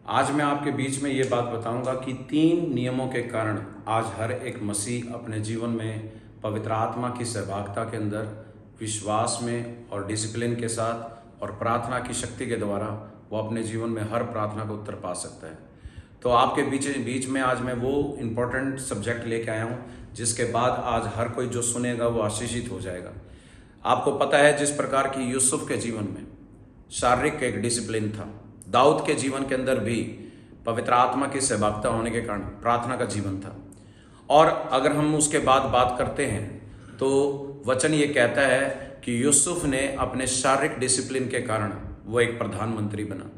आज मैं आपके बीच में ये बात बताऊंगा कि 3 नियमों के कारण आज हर एक मसीह अपने जीवन में पवित्र आत्मा की सहभागिता के अंदर विश्वास में और डिसिप्लिन के साथ और प्रार्थना की शक्ति के द्वारा वो अपने जीवन में हर प्रार्थना को उत्तर पा सकता है। तो आपके बीच में आज मैं वो इम्पोर्टेंट सब्जेक्ट लेके आया हूँ जिसके बाद आज हर कोई जो सुनेगा वो आशीषित हो जाएगा। आपको पता है जिस प्रकार की यूसुफ के जीवन में शारीरिक एक डिसिप्लिन था, दाऊद के जीवन के अंदर भी पवित्र आत्मा की सहभागिता होने के कारण प्रार्थना का जीवन था। और अगर हम उसके बाद बात करते हैं तो वचन ये कहता है कि यूसुफ ने अपने शारीरिक डिसिप्लिन के कारण वो एक प्रधानमंत्री बना।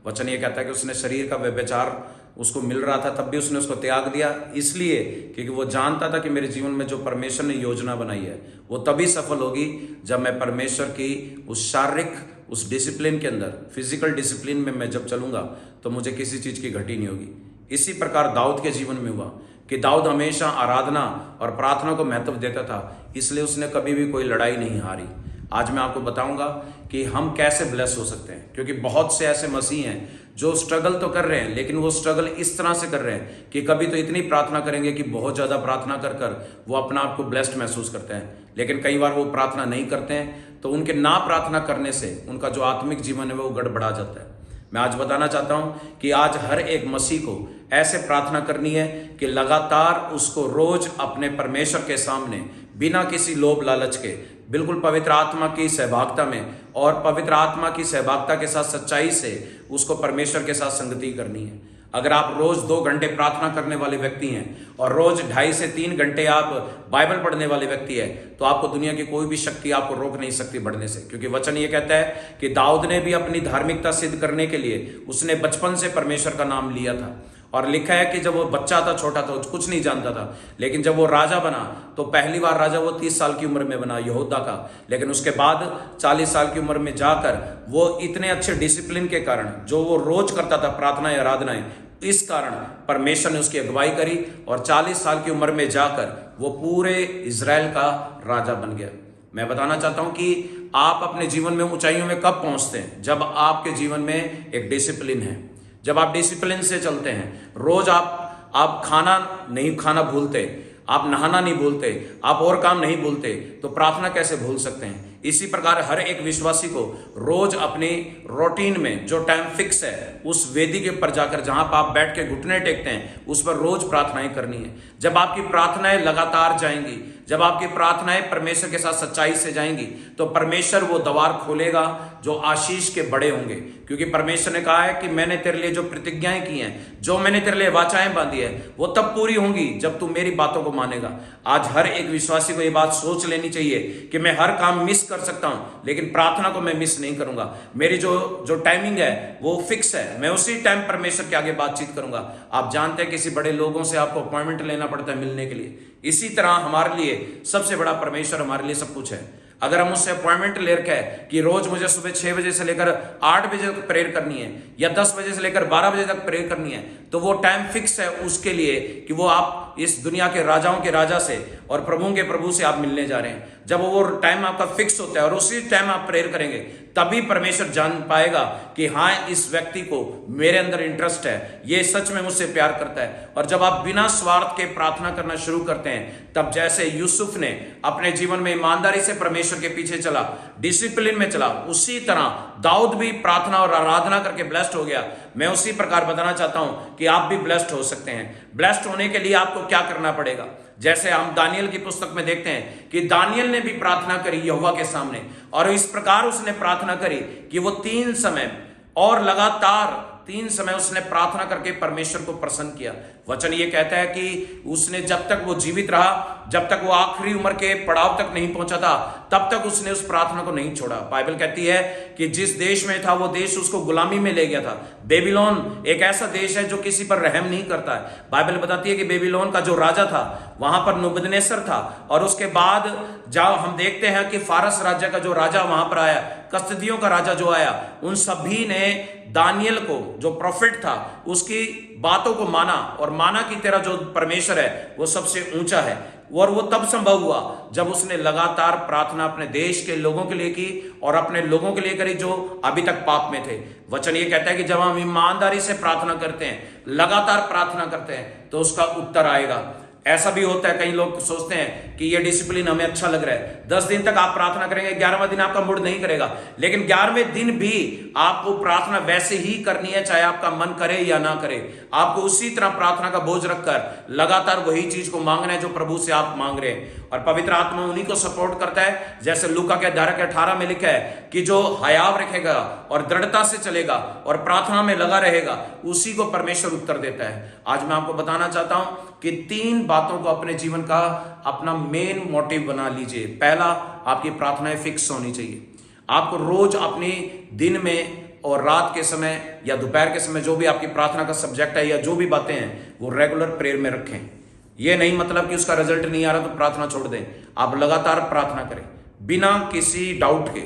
वचन ये कहता है कि उसने शरीर का व्यभिचार उसको मिल रहा था तब भी उसने उसको त्याग दिया, इसलिए क्योंकि वो जानता था कि मेरे जीवन में जो परमेश्वर ने योजना बनाई है वो तभी सफल होगी जब मैं परमेश्वर की उस शारीरिक उस डिसिप्लिन के अंदर, फिजिकल डिसिप्लिन में मैं जब चलूंगा तो मुझे किसी चीज़ की घटी नहीं होगी। इसी प्रकार दाऊद के जीवन में हुआ कि दाऊद हमेशा आराधना और प्रार्थना को महत्व देता था, इसलिए उसने कभी भी कोई लड़ाई नहीं हारी। आज मैं आपको बताऊंगा कि हम कैसे ब्लेस हो सकते हैं, क्योंकि बहुत से ऐसे मसीह हैं जो स्ट्रगल तो कर रहे हैं, लेकिन वो स्ट्रगल इस तरह से कर रहे हैं कि कभी तो इतनी प्रार्थना करेंगे कि बहुत ज़्यादा प्रार्थना कर कर वो अपना आप को ब्लेस्ड महसूस करते हैं, लेकिन कई बार वो प्रार्थना नहीं करते हैं तो उनके ना प्रार्थना करने से उनका जो आत्मिक जीवन है वो गड़बड़ा जाता है। मैं आज बताना चाहता हूं कि आज हर एक मसीह को ऐसे प्रार्थना करनी है कि लगातार उसको रोज अपने परमेश्वर के सामने बिना किसी लोभ लालच के बिल्कुल पवित्र आत्मा की सहभागिता में और पवित्र आत्मा की सहभागिता के साथ सच्चाई से उसको परमेश्वर के साथ संगति करनी है। अगर आप रोज 2 घंटे प्रार्थना करने वाले व्यक्ति हैं और रोज 2.5 से 3 घंटे आप बाइबल पढ़ने वाले व्यक्ति है तो आपको दुनिया की कोई भी शक्ति आपको रोक नहीं सकती बढ़ने से, क्योंकि वचन ये कहता है कि दाऊद ने भी अपनी धार्मिकता सिद्ध करने के लिए उसने बचपन से परमेश्वर का नाम लिया था। और लिखा है कि जब वो बच्चा था, छोटा था, कुछ नहीं जानता था, लेकिन जब वो राजा बना तो पहली बार राजा वो 30 साल की उम्र में बना यहूदा का, लेकिन उसके बाद 40 साल की उम्र में जाकर वो इतने अच्छे डिसिप्लिन के कारण जो वो रोज करता था प्रार्थनाएं आराधनाएं, इस कारण परमेश्वर ने उसकी अगुवाई करी और 40 साल की उम्र में जाकर वो पूरे इजराइल का राजा बन गया। मैं बताना चाहता हूं कि आप अपने जीवन में ऊंचाइयों में कब पहुंचते हैं? जब आपके जीवन में एक डिसिप्लिन है, जब आप डिसिप्लिन से चलते हैं। रोज आप खाना नहीं खाना भूलते, आप नहाना नहीं भूलते, आप और काम नहीं भूलते, तो प्रार्थना कैसे भूल सकते हैं? इसी प्रकार हर एक विश्वासी को रोज अपनी रूटीन में जो टाइम फिक्स है उस वेदी के ऊपर जाकर जहां पर आप बैठ के घुटने टेकते हैं उस पर रोज प्रार्थनाएं करनी है। जब आपकी प्रार्थनाएं लगातार जाएंगी, जब आपकी प्रार्थनाएं परमेश्वर के साथ सच्चाई से जाएंगी तो परमेश्वर वो द्वार खोलेगा जो आशीष के बड़े होंगे, क्योंकि परमेश्वर ने कहा है कि मैंने तेरे लिए जो प्रतिज्ञाएं की हैं, जो मैंने तेरे लिए वाचाएं बांधी है वो तब पूरी होंगी जब तू मेरी बातों को मानेगा। आज हर एक विश्वासी को ये बात सोच लेनी चाहिए कि मैं हर काम मिस कर सकता हूं लेकिन प्रार्थना को मैं मिस नहीं करूंगा। मेरी जो टाइमिंग है वो फिक्स है, मैं उसी टाइम परमेश्वर के आगे बातचीत करूंगा। आप जानते हैं किसी बड़े लोगों से आपको अपॉइंटमेंट लेना पड़ता है मिलने के लिए, इसी तरह हमारे लिए सबसे बड़ा परमेश्वर हमारे लिए सब कुछ है। अगर हम उससे अपॉइंटमेंट ले रखा है कि रोज मुझे सुबह 6 बजे से लेकर 8 बजे तक प्रेयर करनी है या 10 बजे से लेकर 12 बजे तक प्रेयर करनी है, तो वो टाइम फिक्स है उसके लिए कि वो आप इस दुनिया के राजाओं के राजा से और प्रभुओं के प्रभु से आप मिलने जा रहे हैं। जब वो टाइम आपका फिक्स होता है और उसी टाइम आप प्रेयर करेंगे तभी परमेश्वर जान पाएगा कि हाँ इस व्यक्ति को मेरे अंदर इंटरेस्ट है, ये सच में मुझसे प्यार करता है। और जब आप बिना स्वार्थ के प्रार्थना करना शुरू करते हैं तब जैसे यूसुफ ने अपने जीवन में ईमानदारी से परमेश्वर के पीछे चला, डिसिप्लिन में चला, उसी तरह दाऊद भी प्रार्थना और आराधना करके ब्लेस्ड हो गया। मैं उसी प्रकार बताना चाहता हूं कि आप भी ब्लेस्ड हो सकते हैं। ब्लेस्ड होने के लिए आपको क्या करना पड़ेगा? जैसे हम दानियल की पुस्तक में देखते हैं कि दानियल ने भी प्रार्थना करी यहोवा के सामने, और इस प्रकार उसने प्रार्थना करी कि वो 3 समय और लगातार 3 समय उसने प्रार्थना करके परमेश्वर को प्रसन्न किया। वचन ये कहता है कि उसने जब तक वो जीवित रहा, जब तक वो आखिरी उम्र के पड़ाव तक नहीं पहुंचा था, तब तक उसने उस प्रार्थना को नहीं छोड़ा। बाइबल कहती है कि जिस देश में था वो देश उसको गुलामी में ले गया था। बेबीलोन एक ऐसा देश है जो किसी पर रहम नहीं करता है। बाइबल बताती है कि बेबीलोन का जो राजा था वहां पर नबूकदनेस्सर था, और उसके बाद जब हम देखते हैं कि फारस राज्य का जो राजा वहां पर आया, कसदियों का राजा जो आया, उन सभी ने दानियल को जो प्रोफेट था उसकी बातों को माना और माना कि तेरा जो परमेश्वर है वो सबसे ऊंचा है। और वो तब संभव हुआ जब उसने लगातार प्रार्थना अपने देश के लोगों के लिए की और अपने लोगों के लिए करी जो अभी तक पाप में थे। वचन ये कहता है कि जब हम ईमानदारी से प्रार्थना करते हैं, लगातार प्रार्थना करते हैं, तो उसका उत्तर आएगा। ऐसा भी होता है, कई लोग सोचते हैं कि ये डिसिप्लिन हमें अच्छा लग रहा है, 10 दिन तक आप प्रार्थना करेंगे, 11वां दिन आपका मूड नहीं करेगा, लेकिन 11वें दिन भी आपको प्रार्थना वैसे ही करनी है, चाहे आपका मन करे या ना करे। आपको उसी तरह प्रार्थना का बोझ रखकर लगातार वही चीज को मांगना है जो प्रभु से आप मांग रहे हैं। और पवित्र आत्मा उन्हीं को सपोर्ट करता है, जैसे लूका के अध्याय 18 में लिखा है कि जो हयाव रखेगा और दृढ़ता से चलेगा और प्रार्थना में लगा रहेगा, उसी को परमेश्वर उत्तर देता है। आज मैं आपको बताना चाहता हूं कि 3 बातों को अपने जीवन का अपना मेन मोटिव बना लीजिए। पहला, आपकी प्रार्थनाएं फिक्स होनी चाहिए। आपको रोज अपने दिन में और रात के समय या दोपहर के समय जो भी आपकी प्रार्थना का सब्जेक्ट है या जो भी बातें हैं, वो रेगुलर प्रेयर में रखें। ये नहीं मतलब कि उसका रिजल्ट नहीं आ रहा तो प्रार्थना छोड़ दें। आप लगातार प्रार्थना करें, बिना किसी डाउट के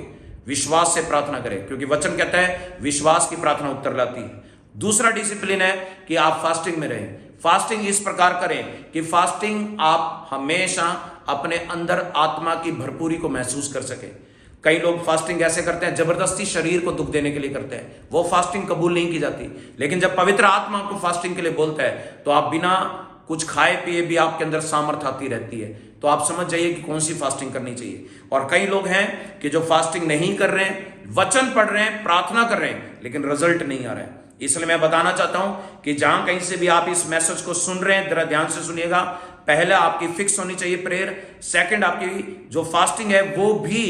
विश्वास से प्रार्थना करें, क्योंकि वचन कहता है विश्वास की प्रार्थना उत्तर लाती है। दूसरा डिसिप्लिन है कि आप फास्टिंग में रहें। फास्टिंग इस प्रकार करें कि फास्टिंग आप हमेशा अपने अंदर आत्मा की भरपूरी को महसूस कर सके। कई लोग फास्टिंग ऐसे करते हैं, जबरदस्ती शरीर को दुख देने के लिए करते हैं, वो फास्टिंग कबूल नहीं की जाती। लेकिन जब पवित्र आत्मा आपको फास्टिंग के लिए बोलता है तो आप बिना कुछ खाए पिए भी आपके अंदर सामर्थ्य आती रहती है। तो आप समझ जाइए कि कौन सी फास्टिंग करनी चाहिए। और कई लोग हैं कि जो फास्टिंग नहीं कर रहे हैं, वचन पढ़ रहे हैं, प्रार्थना कर रहे हैं, लेकिन रिजल्ट नहीं आ रहा है। इसलिए मैं बताना चाहता हूं कि जहां कहीं से भी आप इस मैसेज को सुन रहे हैं, जरा ध्यान से सुनिएगा। पहला, आपकी फिक्स होनी चाहिए प्रेयर। सेकंड, आपकी जो फास्टिंग है वो भी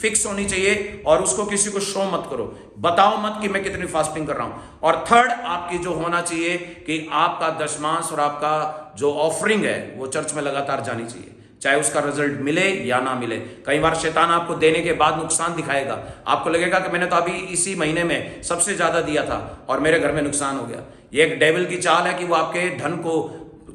फिक्स होनी चाहिए और उसको किसी को शो मत करो, बताओ मत कि मैं कितनी फास्टिंग कर रहा हूं। और थर्ड, आपकी जो होना चाहिए कि आपका दशमांश और आपका जो ऑफरिंग है वो चर्च में लगातार जानी चाहिए, चाहे उसका रिजल्ट मिले या ना मिले। कई बार शैतान आपको देने के बाद नुकसान दिखाएगा, आपको लगेगा कि मैंने तो अभी इसी महीने में सबसे ज्यादा दिया था और मेरे घर में नुकसान हो गया। ये एक डेविल की चाल है कि वो आपके धन को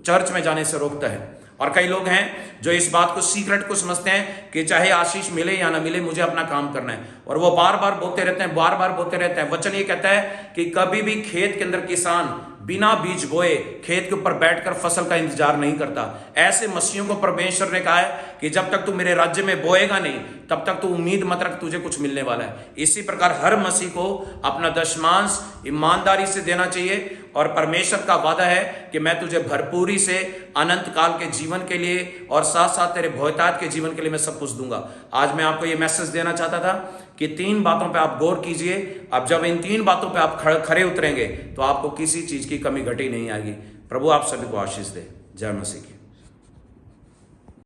चर्च में जाने से रोकता है। और कई लोग हैं जो इस बात को सीक्रेट को समझते हैं कि चाहे आशीष मिले या ना मिले, मुझे अपना काम करना है, और वो बार बार बोलते रहते हैं, बार बार बोलते रहते हैं। वचन ये कहता है कि कभी भी खेत के अंदर किसान बिना बीज बोए खेत के ऊपर बैठकर फसल का इंतजार नहीं करता। ऐसे मसीहों को परमेश्वर ने कहा है कि जब तक तू मेरे राज्य में बोएगा नहीं, तब तक तू उम्मीद मत रख तुझे कुछ मिलने वाला है। इसी प्रकार हर मसीह को अपना दशमांश ईमानदारी से देना चाहिए, और परमेश्वर का वादा है कि मैं तुझे भरपूरी से अनंत काल के जीवन के लिए और साथ साथ तेरे बहुतायत के जीवन के लिए मैं सब कुछ दूंगा। आज मैं आपको ये मैसेज देना चाहता था कि 3 बातों पे आप गौर कीजिए। अब जब इन 3 बातों पे आप खरे उतरेंगे तो आपको किसी चीज की कमी घटी नहीं आएगी। प्रभु आप सभी को आशीष दे। जय मसीह की।